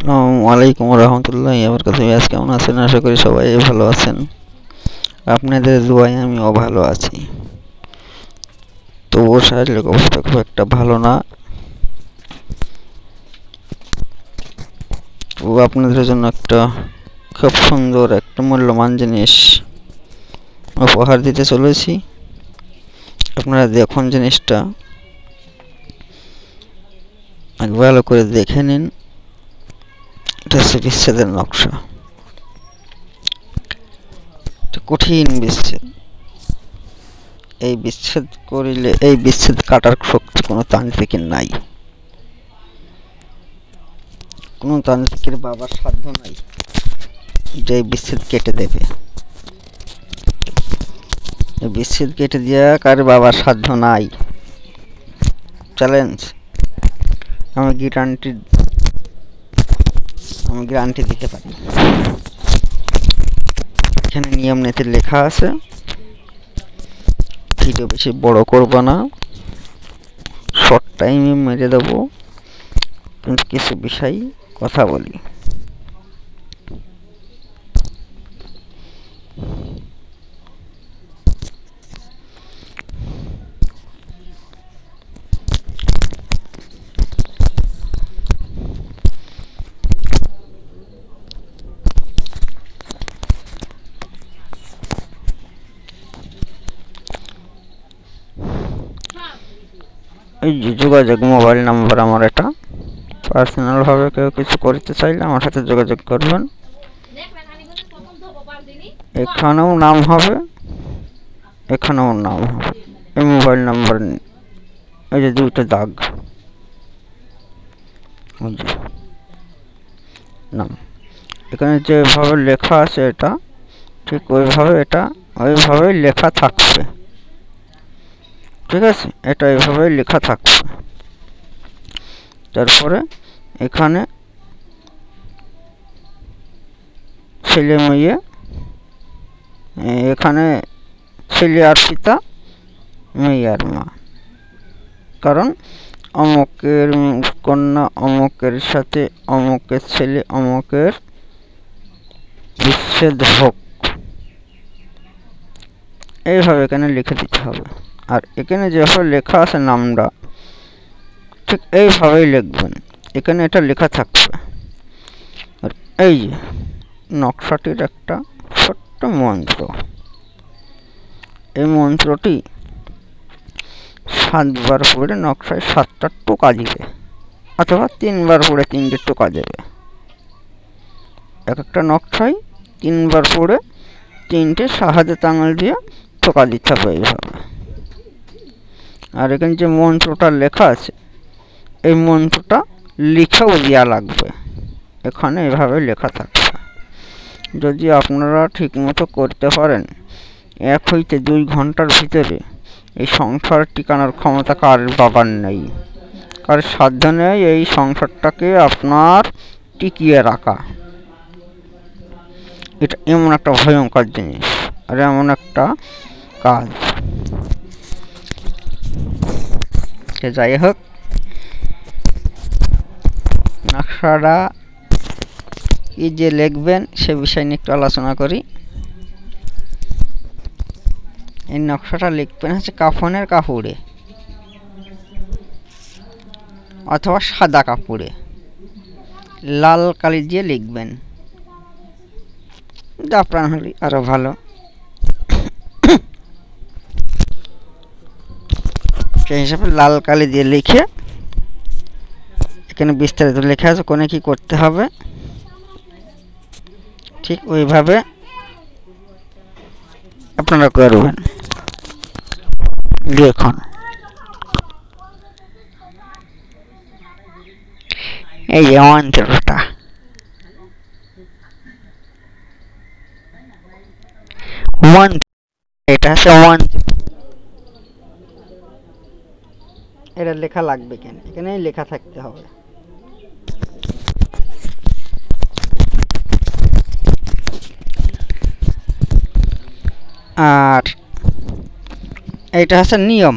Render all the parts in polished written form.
আসসালামু আলাইকুম রহমতুল্লাহি ওয়া বারাকাতুহু। আজ কেমন আছেন? আশা করি সবাই ভালো আছেন। আপনাদের দোয়ায় আমিও ভালো আছি। তবুও শারীরিক অবস্থা খুব একটা ভালো না। তো আপনাদের জন্য একটা খুব সুন্দর একটা মূল্যবান জিনিস উপহার দিতে চলেছি। আপনারা দেখুন জিনিসটা, ভালো করে দেখে নিন। এটা হচ্ছে বিচ্ছেদের নকশা। কঠিন বিচ্ছেদ। এই বিচ্ছেদ করিলে এই বিচ্ছেদ কাটার শক্তি কোনো তান্ত্রিকের নাই, কোনো তান্ত্রিকের বাবার সাধ্য নাই যে এই বিচ্ছেদ কেটে দেবে। এই বিচ্ছেদ কেটে দেওয়া কার বাবার সাধ্য নাই। চ্যালেঞ্জ। আমি গ্যারান্টি দিতে পারি। এখানে নিয়ম নীতি লেখা আছে। ভিডিও বেশি বড় করব না, শর্ট টাইমে মেরে দেবো, কিন্তু কিছু বিষয় কথা বলি। এই যে যোগাযোগ মোবাইল নাম্বার আমার, এটা পার্সোনাল ভাবে কেউ কিছু করতে চাইলে আমার সাথে যোগাযোগ করবেন। এখানেও নাম হবে, এখানেও নাম হবে। এই মোবাইল নাম্বার, এই যে দুইটা দাগ, নাম এখানে যেভাবে লেখা আছে এটা ঠিক ওইভাবে, এটা ওইভাবে লেখা থাকবে। ঠিক আছে, এটা এইভাবে লেখা থাকবে। তারপরে এখানে ছেলে মেয়ে, এখানে ছেলে আর পিতা, মেয়ে আর মা। কারণ অমুকের কন্যা অমুকের সাথে অমুকের ছেলে অমুকের বিচ্ছেদ হোক, এইভাবে এখানে লিখে দিতে হবে। আর এখানে যেভাবে লেখা আছে নামটা ঠিক এইভাবেই লিখবেন। এখানে এটা লেখা থাকবে। আর এই যে নকশাটির একটা ছোট্ট মন্ত্র, এই মন্ত্রটি 7 বার পড়ে নকশায় 7টা টোকা দিবে, অথবা 3 বার পড়ে 3টে টোকা দেবে। এক একটা নকশায় 3 বার পড়ে 3টে শাহাদাত আঙুল দিয়ে টোকা দিতে হবে এইভাবে। আর এখানে যে মন্ত্রটা লেখা আছে, এই মন্ত্রটা লিখেও দেওয়া লাগবে। এখানে এভাবে লেখা থাকবে। যদি আপনারা ঠিকমতো করতে পারেন, 1 হইতে 2 ঘন্টার ভিতরে এই সংসার টিকানোর ক্ষমতা কার বাবার নেই, কার সাধ্য নেই এই সংসারটাকে আপনার টিকিয়ে রাখা। এটা এমন একটা ভয়ঙ্কর জিনিস আর এমন একটা কাজ। যাই হোক, নকশাটা কি যে লিখবেন সে বিষয় নিয়ে একটু আলোচনা করি। এই নকশাটা লিখবেন হচ্ছে কাফনের কাপড়ে অথবা সাদা কাপড়ে লাল কালি দিয়ে লিখবেন। জাফরান হলে আরো ভালো। সেই হিসাবে লাল কালি দিয়ে লিখে, এখানে বিস্তারিত লেখা আছে কোনে কি করতে হবে, ঠিক ওইভাবে আপনারা করবেন। দেখুন, এই যে মন্ত্রটা, এটা হচ্ছে মন্ত্র। এটা লেখা লাগবে কেন, এখানে লেখা থাকতে হবে। আর এটা হচ্ছে নিয়ম।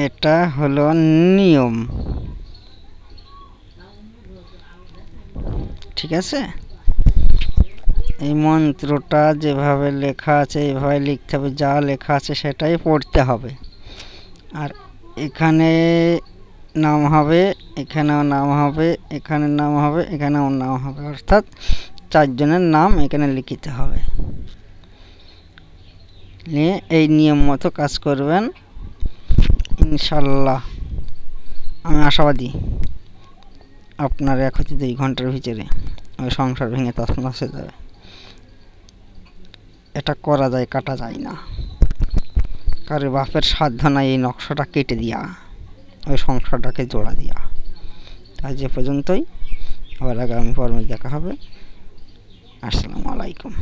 এটা হলো নিয়ম, ঠিক আছে? এই মন্ত্রটা যেভাবে লেখা আছে এইভাবে লিখতে হবে, যা লেখা আছে সেটাই পড়তে হবে। আর এখানে নাম হবে, এখানেও নাম হবে, এখানে নাম হবে, এখানেও নাম হবে, অর্থাৎ 4 জনের নাম এখানে লিখিতে হবে। নিয়ে এই নিয়ম মতো কাজ করবেন, ইনশাল্লাহ আমি আশাবাদী আপনার 1 হতে 2 ঘন্টার ভিতরে ওই সংসার ভেঙে তছনছ হয়ে যাবে। এটা করা যায়, কাটা যায় না। কারো বাপের সাধ্য নাই এই নকশাটা কেটে দিয়া ওই সংসারটাকে জোড়া দিয়া। আজ এ পর্যন্তই, আবার আগামী পর্বে দেখা হবে। আসসালামু আলাইকুম।